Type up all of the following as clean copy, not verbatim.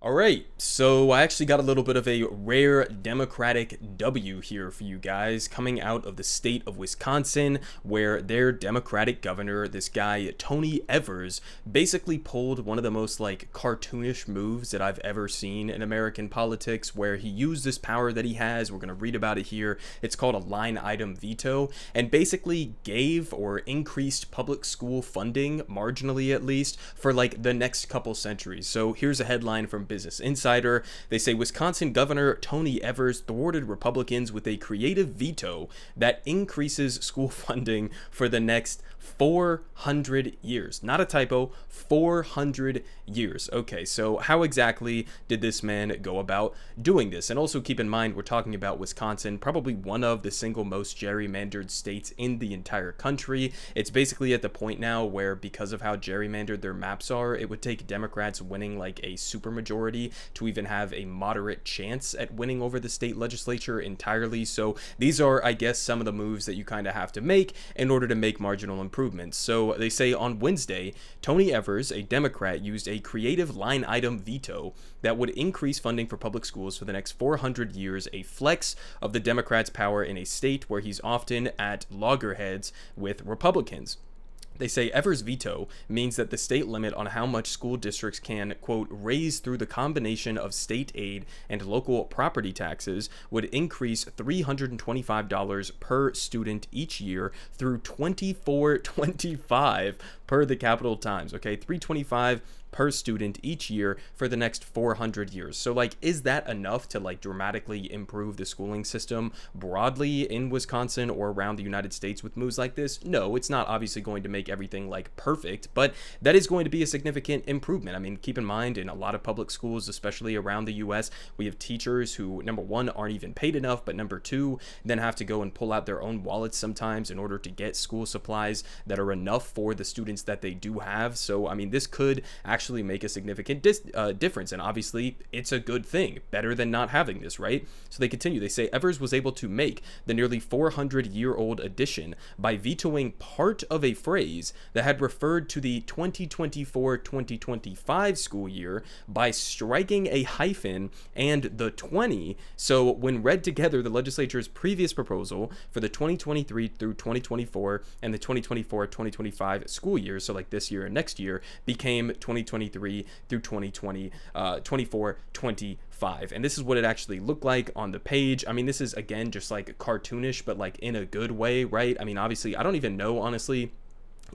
All right, so I actually got a little bit of a rare Democratic W here for you guys coming out of the state of Wisconsin, where their Democratic governor, this guy Tony Evers, basically pulled one of the most cartoonish moves that I've ever seen in American politics, where he used this power that he has. We're going to read about it here. It's called a line item veto, and basically gave or increased public school funding, marginally at least, for the next couple centuries. So here's a headline from Business Insider. They say Wisconsin Governor Tony Evers thwarted Republicans with a creative veto that increases school funding for the next 400 years. Not a typo, 400 years. Okay, so how exactly did this man go about doing this? And also keep in mind, we're talking about Wisconsin, probably one of the single most gerrymandered states in the entire country. It's basically at the point now where, because of how gerrymandered their maps are, it would take Democrats winning a supermajority to even have a moderate chance at winning over the state legislature entirely. So these are, I guess, some of the moves that you kind of have to make in order to make marginal improvements. So they say on Wednesday, Tony Evers, a Democrat, used a creative line item veto that would increase funding for public schools for the next 400 years, a flex of the Democrats' power in a state where he's often at loggerheads with Republicans. They say Evers' veto means that the state limit on how much school districts can, quote, raise through the combination of state aid and local property taxes would increase $325 per student each year through 2425 per the Capital Times. Okay, $325 per student each year for the next 400 years. So is that enough to dramatically improve the schooling system broadly in Wisconsin or around the United States with moves like this? No, it's not obviously going to make everything perfect, but that is going to be a significant improvement. I mean, keep in mind, in a lot of public schools, especially around the US, we have teachers who, number one, aren't even paid enough, but number two, then have to go and pull out their own wallets sometimes in order to get school supplies that are enough for the students that they do have. So I mean, this could actually make a significant difference, and obviously it's a good thing, better than not having this, right? So they continue. They say Evers was able to make the nearly 400-year-old addition by vetoing part of a phrase that had referred to the 2024-2025 school year by striking a hyphen and the 20. So when read together, the legislature's previous proposal for the 2023 through 2024 and the 2024-2025 school years, so this year and next year, became 2023 through 2024-25. And this is what it actually looked like on the page. I mean, this is, again, just cartoonish, but in a good way, right? I mean, obviously, I don't even know, honestly,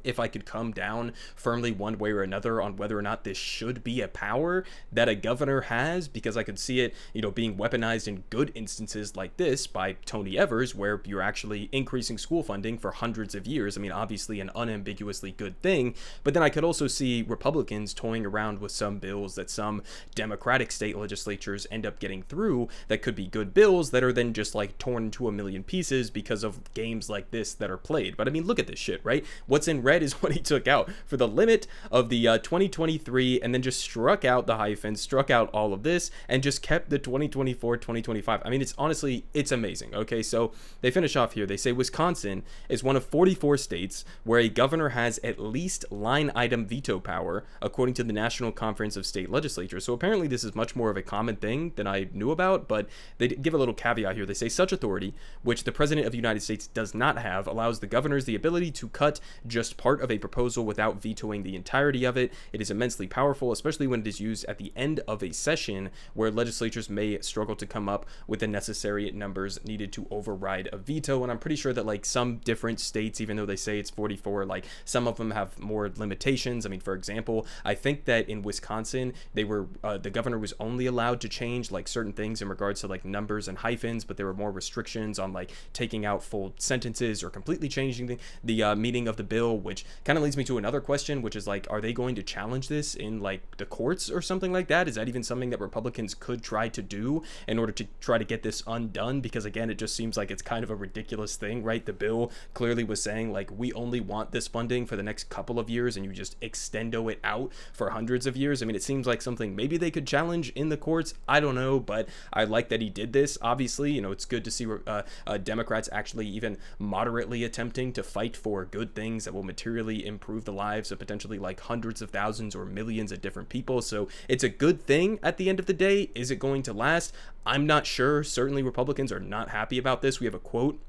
if I could come down firmly one way or another on whether or not this should be a power that a governor has, because I could see it, being weaponized in good instances like this by Tony Evers, where you're actually increasing school funding for hundreds of years. I mean, obviously an unambiguously good thing, but then I could also see Republicans toying around with some bills that some Democratic state legislatures end up getting through that could be good bills that are then just torn into a million pieces because of games like this that are played. But I mean, look at this shit, right? What's in red is what he took out for the limit of the 2023, and then just struck out the hyphen, struck out all of this, and just kept the 2024-2025. I mean, it's honestly, it's amazing. Okay, so they finish off here. They say Wisconsin is one of 44 states where a governor has at least line item veto power, according to the National Conference of State Legislatures. So apparently this is much more of a common thing than I knew about, but they give a little caveat here. They say such authority, which the President of the United States does not have, allows the governors the ability to cut just part of a proposal without vetoing the entirety of it. It is immensely powerful, especially when it is used at the end of a session where legislatures may struggle to come up with the necessary numbers needed to override a veto. And I'm pretty sure that some different states, even though they say it's 44, some of them have more limitations. I mean, for example, I think that in Wisconsin, they were the governor was only allowed to change certain things in regards to numbers and hyphens, but there were more restrictions on taking out full sentences or completely changing the meaning of the bill, which kind of leads me to another question, which is are they going to challenge this in the courts or something like that? Is that even something that Republicans could try to do in order to try to get this undone? Because again, it just seems like it's kind of a ridiculous thing, right? The bill clearly was saying we only want this funding for the next couple of years, and you just extendo it out for hundreds of years. I mean, it seems like something maybe they could challenge in the courts. I don't know, but I like that he did this. Obviously, it's good to see Democrats actually even moderately attempting to fight for good things that will materially improve the lives of potentially like hundreds of thousands or millions of different people. So it's a good thing at the end of the day. Is it going to last? I'm not sure. Certainly Republicans are not happy about this. We have a quote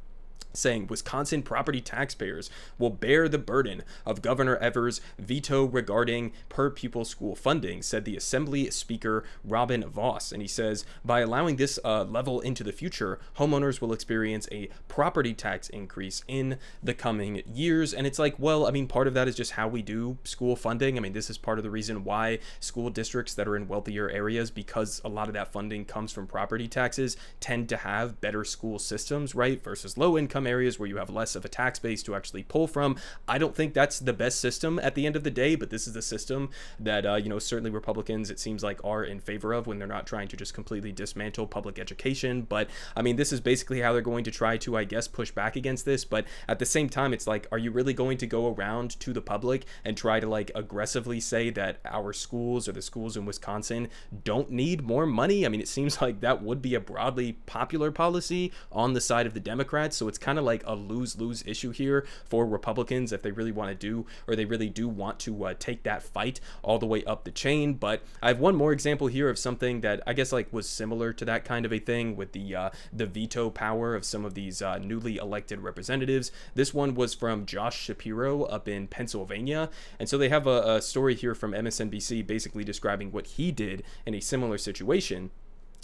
saying Wisconsin property taxpayers will bear the burden of Governor Evers' veto regarding per pupil school funding, said the Assembly Speaker Robin Vos. And he says, by allowing this level into the future, homeowners will experience a property tax increase in the coming years. And it's like, well, I mean, part of that is just how we do school funding. I mean, this is part of the reason why school districts that are in wealthier areas, because a lot of that funding comes from property taxes, tend to have better school systems, right? Versus low income areas where you have less of a tax base to actually pull from. I don't think that's the best system at the end of the day, but this is the system that, certainly Republicans, it seems like, are in favor of when they're not trying to just completely dismantle public education. But I mean, this is basically how they're going to try to, I guess, push back against this. But at the same time, it's like, are you really going to go around to the public and try to like aggressively say that our schools or the schools in Wisconsin don't need more money? I mean, it seems like that would be a broadly popular policy on the side of the Democrats. So it's kind of like a lose-lose issue here for Republicans if they really want to do, or they really do want to take that fight all the way up the chain. But I have one more example here of something that I guess like was similar to that kind of a thing with the veto power of some of these newly elected representatives. This one was from Josh Shapiro up in Pennsylvania. And so they have a story here from MSNBC basically describing what he did in a similar situation,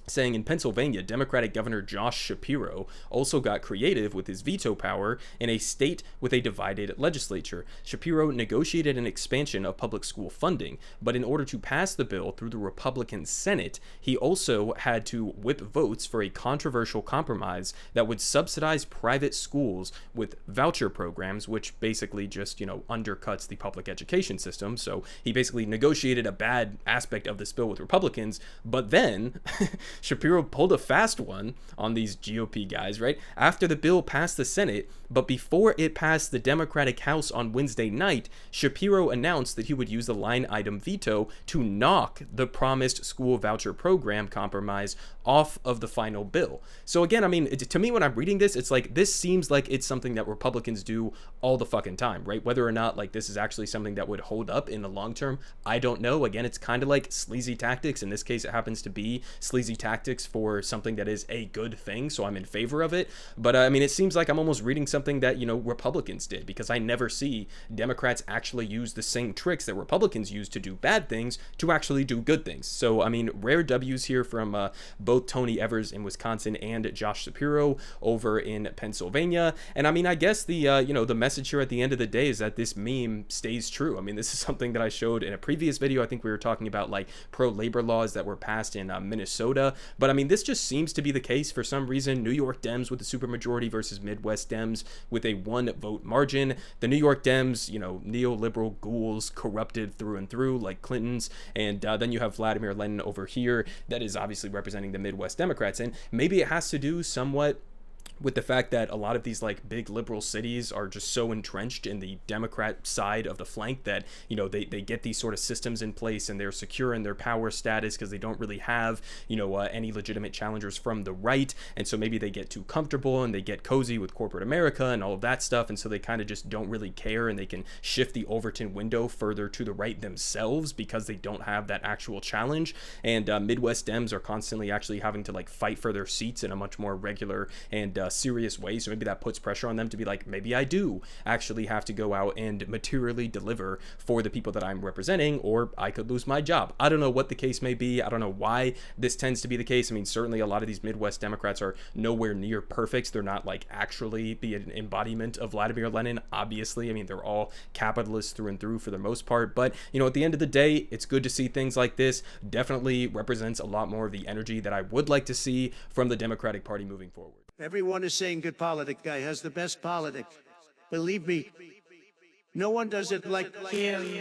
saying in Pennsylvania, Democratic Governor Josh Shapiro also got creative with his veto power in a state with a divided legislature. Shapiro negotiated an expansion of public school funding, but in order to pass the bill through the Republican Senate, he also had to whip votes for a controversial compromise that would subsidize private schools with voucher programs, which basically just, undercuts the public education system. So he basically negotiated a bad aspect of this bill with Republicans, but then Shapiro pulled a fast one on these GOP guys, right? After the bill passed the Senate, but before it passed the Democratic House on Wednesday night, Shapiro announced that he would use the line item veto to knock the promised school voucher program compromise off of the final bill. So again, I mean, to me, when I'm reading this, it's like, this seems like it's something that Republicans do all the fucking time, right? Whether or not like this is actually something that would hold up in the long term, I don't know. Again, it's kind of like sleazy tactics. In this case, it happens to be sleazy tactics for something that is a good thing, so I'm in favor of it. But I mean, it seems like I'm almost reading something that Republicans did, because I never see Democrats actually use the same tricks that Republicans use to do bad things to actually do good things. So I mean, rare W's here from both Tony Evers in Wisconsin and Josh Shapiro over in Pennsylvania. And I mean, I guess the the message here at the end of the day is that this meme stays true. I mean, this is something that I showed in a previous video. I think we were talking about like pro-labor laws that were passed in Minnesota. But I mean, this just seems to be the case for some reason. New York Dems with a supermajority versus Midwest Dems with a 1-vote margin. The New York Dems, neoliberal ghouls, corrupted through and through like Clinton's. And then you have Vladimir Lenin over here that is obviously representing the Midwest Democrats. And maybe it has to do somewhat with the fact that a lot of these like big liberal cities are just so entrenched in the Democrat side of the flank that, they get these sort of systems in place and they're secure in their power status because they don't really have, any legitimate challengers from the right. And so maybe they get too comfortable and they get cozy with corporate America and all of that stuff. And so they kind of just don't really care, and they can shift the Overton window further to the right themselves because they don't have that actual challenge. And Midwest Dems are constantly actually having to like fight for their seats in a much more regular and serious way. So maybe that puts pressure on them to be like, maybe I do actually have to go out and materially deliver for the people that I'm representing, or I could lose my job. I don't know what the case may be. I don't know why this tends to be the case. I mean, certainly a lot of these Midwest Democrats are nowhere near perfect. They're not like actually be an embodiment of Vladimir Lenin, obviously. I mean, they're all capitalists through and through for the most part. But, at the end of the day, it's good to see things like this. Definitely represents a lot more of the energy that I would like to see from the Democratic Party moving forward. Everyone is saying good politic guy has the best politic. Believe me, no one does it like him.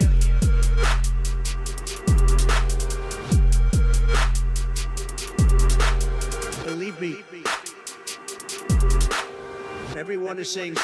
Believe me, everyone is saying